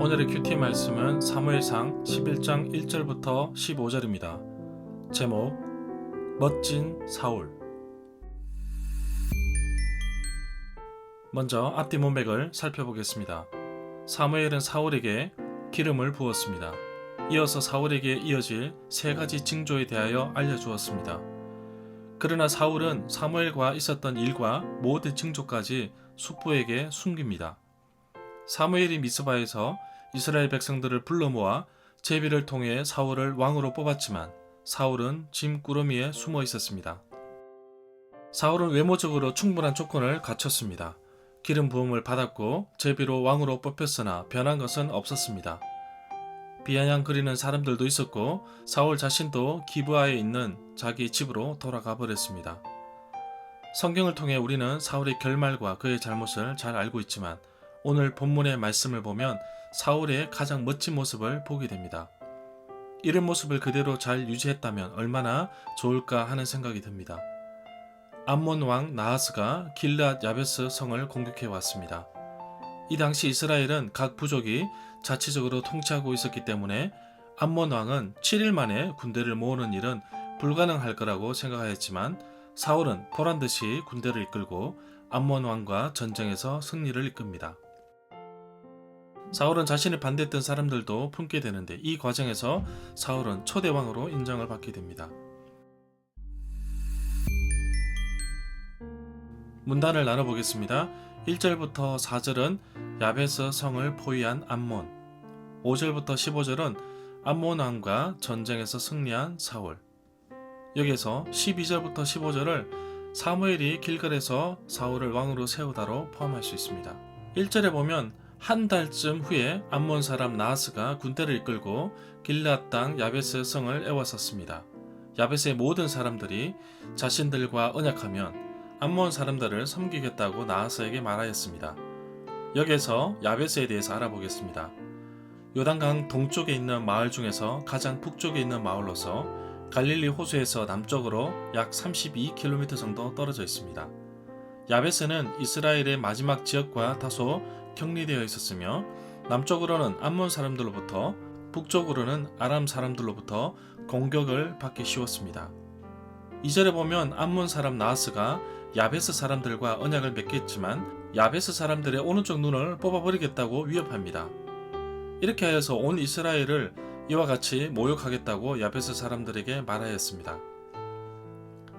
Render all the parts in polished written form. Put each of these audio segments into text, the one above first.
오늘의 큐티 말씀은 사무엘상 11장 1절부터 15절입니다. 제목 멋진 사울. 먼저 앞뒤 문맥을 살펴보겠습니다. 사무엘은 사울에게 기름을 부었습니다. 이어서 사울에게 이어질 세 가지 징조에 대하여 알려주었습니다. 그러나 사울은 사무엘과 있었던 일과 모든 징조까지 숙부에게 숨깁니다. 사무엘이 미스바에서 이스라엘 백성들을 불러 모아 제비를 통해 사울을 왕으로 뽑았지만 사울은 짐꾸러미에 숨어 있었습니다. 사울은 외모적으로 충분한 조건을 갖췄습니다. 기름 부음을 받았고 제비로 왕으로 뽑혔으나 변한 것은 없었습니다. 비아냥거리는 사람들도 있었고 사울 자신도 기브아에 있는 자기 집으로 돌아가 버렸습니다. 성경을 통해 우리는 사울의 결말과 그의 잘못을 잘 알고 있지만 오늘 본문의 말씀을 보면 사울의 가장 멋진 모습을 보게 됩니다. 이런 모습을 그대로 잘 유지했다면 얼마나 좋을까 하는 생각이 듭니다. 암몬 왕 나하스가 길르앗 야베스 성을 공격해 왔습니다. 이 당시 이스라엘은 각 부족이 자치적으로 통치하고 있었기 때문에 암몬 왕은 7일 만에 군대를 모으는 일은 불가능할 거라고 생각하였지만 사울은 보란듯이 군대를 이끌고 암몬 왕과 전쟁에서 승리를 이끕니다. 사울은 자신을 반대했던 사람들도 품게 되는데 이 과정에서 사울은 초대왕으로 인정을 받게 됩니다. 문단을 나눠보겠습니다. 1절부터 4절은 야베스 성을 포위한 암몬, 5절부터 15절은 암몬 왕과 전쟁에서 승리한 사울, 여기에서 12절부터 15절을 사무엘이 길갈에서 사울을 왕으로 세우다로 포함할 수 있습니다. 1절에 보면 한 달쯤 후에 암몬 사람 나하스가 군대를 이끌고 길르앗 땅 야베스 성을 에워쌌습니다. 야베스의 모든 사람들이 자신들과 언약하면 암몬 사람들을 섬기겠다고 나하스에게 말하였습니다. 여기에서 야베스에 대해서 알아보겠습니다. 요단강 동쪽에 있는 마을 중에서 가장 북쪽에 있는 마을로서 갈릴리 호수에서 남쪽으로 약 32km 정도 떨어져 있습니다. 야베스는 이스라엘의 마지막 지역과 다소 격리되어 있었으며 남쪽으로는 암몬 사람들로부터 북쪽으로는 아람 사람들로부터 공격을 받기 쉬웠습니다. 2절에 보면 암몬 사람 나하스가 야베스 사람들과 언약을 맺겠지만 야베스 사람들의 오른쪽 눈을 뽑아버리겠다고 위협합니다. 이렇게 하여서 온 이스라엘을 이와 같이 모욕하겠다고 야베스 사람들에게 말하였습니다.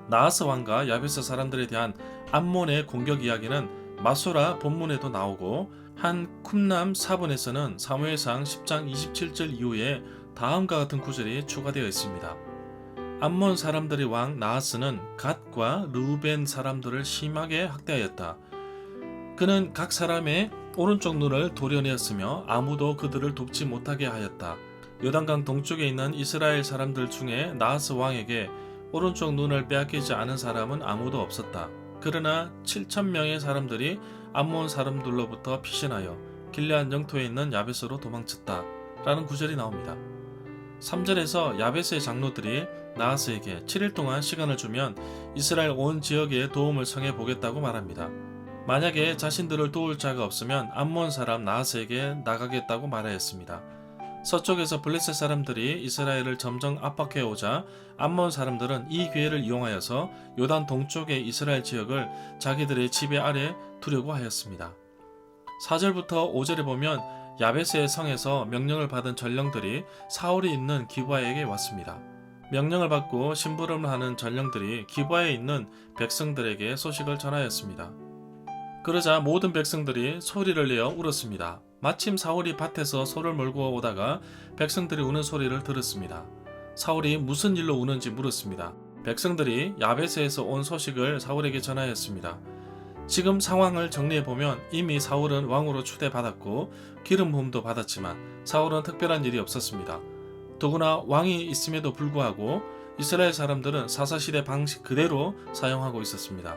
나하스 왕과 야베스 사람들에 대한 암몬의 공격 이야기는 마소라 본문에도 나오고 한 쿰람 사본에서는 사무엘상 10장 27절 이후에 다음과 같은 구절이 추가되어 있습니다. 암몬 사람들의 왕 나하스는 갓과 르우벤 사람들을 심하게 학대하였다. 그는 각 사람의 오른쪽 눈을 도려내었으며 아무도 그들을 돕지 못하게 하였다. 요단강 동쪽에 있는 이스라엘 사람들 중에 나하스 왕에게 오른쪽 눈을 빼앗기지 않은 사람은 아무도 없었다. 그러나 7,000명의 사람들이 암몬 사람들로부터 피신하여 길르앗 영토에 있는 야베스로 도망쳤다 라는 구절이 나옵니다. 3절에서 야베스의 장로들이 나하스에게 7일 동안 시간을 주면 이스라엘 온 지역에 도움을 청해 보겠다고 말합니다. 만약에 자신들을 도울 자가 없으면 암몬 사람 나하스에게 나가겠다고 말하였습니다. 서쪽에서 블레셋 사람들이 이스라엘을 점점 압박해오자 암몬 사람들은 이 기회를 이용하여서 요단 동쪽의 이스라엘 지역을 자기들의 지배 아래 두려고 하였습니다. 4절부터 5절에 보면 야베스의 성에서 명령을 받은 전령들이 사울이 있는 기브아에게 왔습니다. 명령을 받고 심부름을 하는 전령들이 기브아에 있는 백성들에게 소식을 전하였습니다. 그러자 모든 백성들이 소리를 내어 울었습니다. 마침 사울이 밭에서 소를 몰고 오다가 백성들이 우는 소리를 들었습니다. 사울이 무슨 일로 우는지 물었습니다. 백성들이 야베스에서 온 소식을 사울에게 전하였습니다. 지금 상황을 정리해보면 이미 사울은 왕으로 추대받았고 기름 부음도 받았지만 사울은 특별한 일이 없었습니다. 더구나 왕이 있음에도 불구하고 이스라엘 사람들은 사사시대 방식 그대로 사용하고 있었습니다.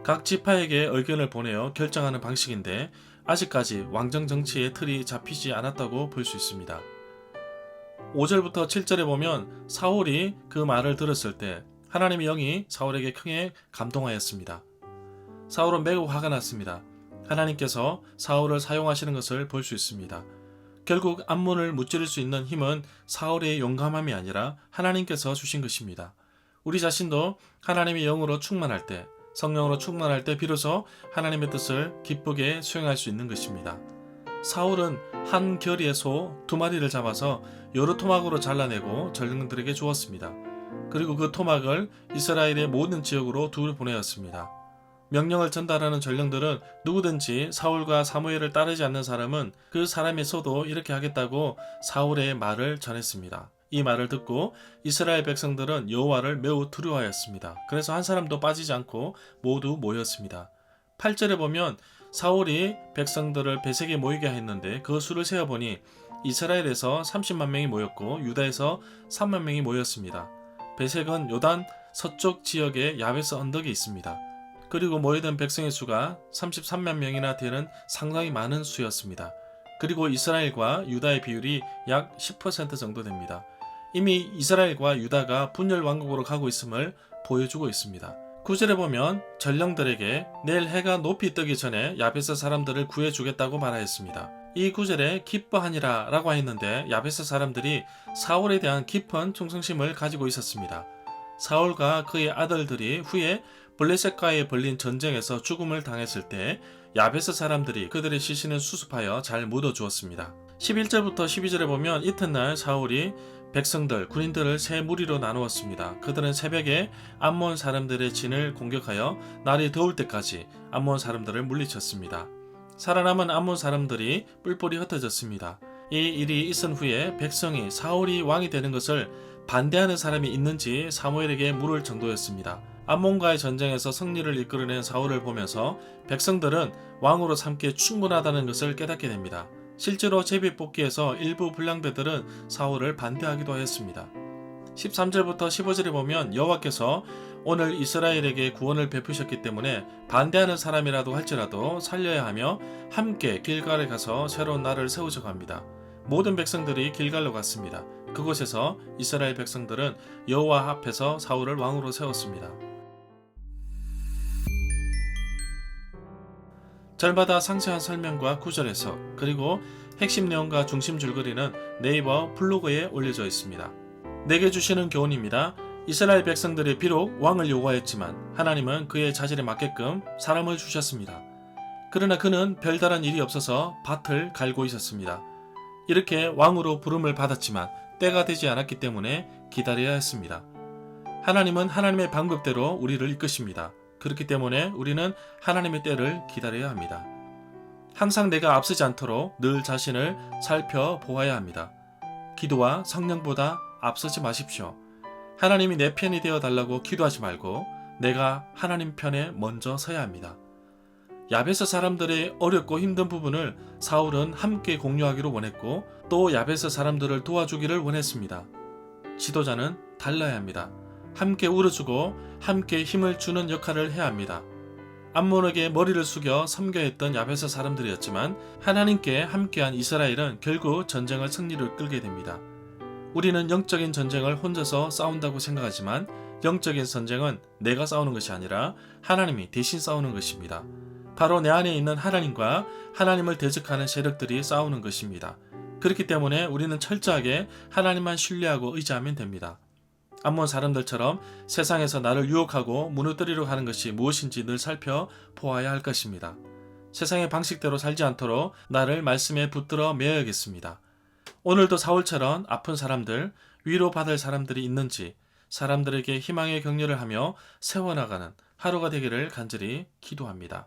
각 지파에게 의견을 보내어 결정하는 방식인데 아직까지 왕정 정치의 틀이 잡히지 않았다고 볼 수 있습니다. 5절부터 7절에 보면 사울이 그 말을 들었을 때 하나님의 영이 사울에게 크게 감동하였습니다. 사울은 매우 화가 났습니다. 하나님께서 사울을 사용하시는 것을 볼 수 있습니다. 결국 암몬을 무찌를 수 있는 힘은 사울의 용감함이 아니라 하나님께서 주신 것입니다. 우리 자신도 하나님의 영으로 충만할 때, 성령으로 충만할 때 비로소 하나님의 뜻을 기쁘게 수행할 수 있는 것입니다. 사울은 한 결의의 소 2마리를 잡아서 여러 토막으로 잘라내고 전령들에게 주었습니다. 그리고 그 토막을 이스라엘의 모든 지역으로 보내었습니다. 명령을 전달하는 전령들은 누구든지 사울과 사무엘을 따르지 않는 사람은 그 사람의 소도 이렇게 하겠다고 사울의 말을 전했습니다. 이 말을 듣고 이스라엘 백성들은 여호와를 매우 두려워하였습니다. 그래서 한 사람도 빠지지 않고 모두 모였습니다. 8절에 보면 사울이 백성들을 베색에 모이게 했는데 그 수를 세어보니 이스라엘에서 30만 명이 모였고 유다에서 3만 명이 모였습니다. 베색은 요단 서쪽 지역에 야베스 언덕에 있습니다. 그리고 모여든 백성의 수가 33만 명이나 되는 상당히 많은 수였습니다. 그리고 이스라엘과 유다의 비율이 약 10% 정도 됩니다. 이미 이스라엘과 유다가 분열 왕국으로 가고 있음을 보여주고 있습니다. 9절에 보면 전령들에게 내일 해가 높이 뜨기 전에 야베스 사람들을 구해주겠다고 말하였습니다. 이 9절에 기뻐하니라 라고 했는데 야베스 사람들이 사울에 대한 깊은 충성심을 가지고 있었습니다. 사울과 그의 아들들이 후에 블레셋과의 벌린 전쟁에서 죽음을 당했을 때 야베스 사람들이 그들의 시신을 수습하여 잘 묻어주었습니다. 11절부터 12절에 보면 이튿날 사울이 백성들, 군인들을 세 무리로 나누었습니다. 그들은 새벽에 암몬 사람들의 진을 공격하여 날이 더울 때까지 암몬 사람들을 물리쳤습니다. 살아남은 암몬 사람들이 뿔뿔이 흩어졌습니다. 이 일이 있은 후에 백성이 사울이 왕이 되는 것을 반대하는 사람이 있는지 사무엘에게 물을 정도였습니다. 암몬과의 전쟁에서 승리를 이끌어낸 사울을 보면서 백성들은 왕으로 삼기에 충분하다는 것을 깨닫게 됩니다. 실제로 제비뽑기에서 일부 불량배들은 사울을 반대하기도 하였습니다. 13절부터 15절에 보면 여호와께서 오늘 이스라엘에게 구원을 베푸셨기 때문에 반대하는 사람이라도 할지라도 살려야 하며 함께 길갈에 가서 새로운 날을 세우자고 합니다. 모든 백성들이 길갈로 갔습니다. 그곳에서 이스라엘 백성들은 여호와 앞에서 사울을 왕으로 세웠습니다. 절마다 상세한 설명과 구절 해석, 그리고 핵심 내용과 중심 줄거리는 네이버 블로그에 올려져 있습니다. 내게 주시는 교훈입니다. 이스라엘 백성들이 비록 왕을 요구하였지만 하나님은 그의 자질에 맞게끔 사람을 주셨습니다. 그러나 그는 별다른 일이 없어서 밭을 갈고 있었습니다. 이렇게 왕으로 부름을 받았지만 때가 되지 않았기 때문에 기다려야 했습니다. 하나님은 하나님의 방법대로 우리를 이끄십니다. 그렇기 때문에 우리는 하나님의 때를 기다려야 합니다. 항상 내가 앞서지 않도록 늘 자신을 살펴보아야 합니다. 기도와 성령보다 앞서지 마십시오. 하나님이 내 편이 되어 달라고 기도하지 말고 내가 하나님 편에 먼저 서야 합니다. 야베스 사람들의 어렵고 힘든 부분을 사울은 함께 공유하기를 원했고 또 야베스 사람들을 도와주기를 원했습니다. 지도자는 달라야 합니다. 함께 울어주고 함께 힘을 주는 역할을 해야 합니다. 암몬에게 머리를 숙여 섬겨야 했던 야베스 사람들이었지만 하나님께 함께한 이스라엘은 결국 전쟁을 승리를 끌게 됩니다. 우리는 영적인 전쟁을 혼자서 싸운다고 생각하지만 영적인 전쟁은 내가 싸우는 것이 아니라 하나님이 대신 싸우는 것입니다. 바로 내 안에 있는 하나님과 하나님을 대적하는 세력들이 싸우는 것입니다. 그렇기 때문에 우리는 철저하게 하나님만 신뢰하고 의지하면 됩니다. 암몬 사람들처럼 세상에서 나를 유혹하고 무너뜨리려고 하는 것이 무엇인지 늘 살펴보아야 할 것입니다. 세상의 방식대로 살지 않도록 나를 말씀에 붙들어 매어야겠습니다. 오늘도 사울처럼 아픈 사람들, 위로받을 사람들이 있는지 사람들에게 희망의 격려를 하며 세워나가는 하루가 되기를 간절히 기도합니다.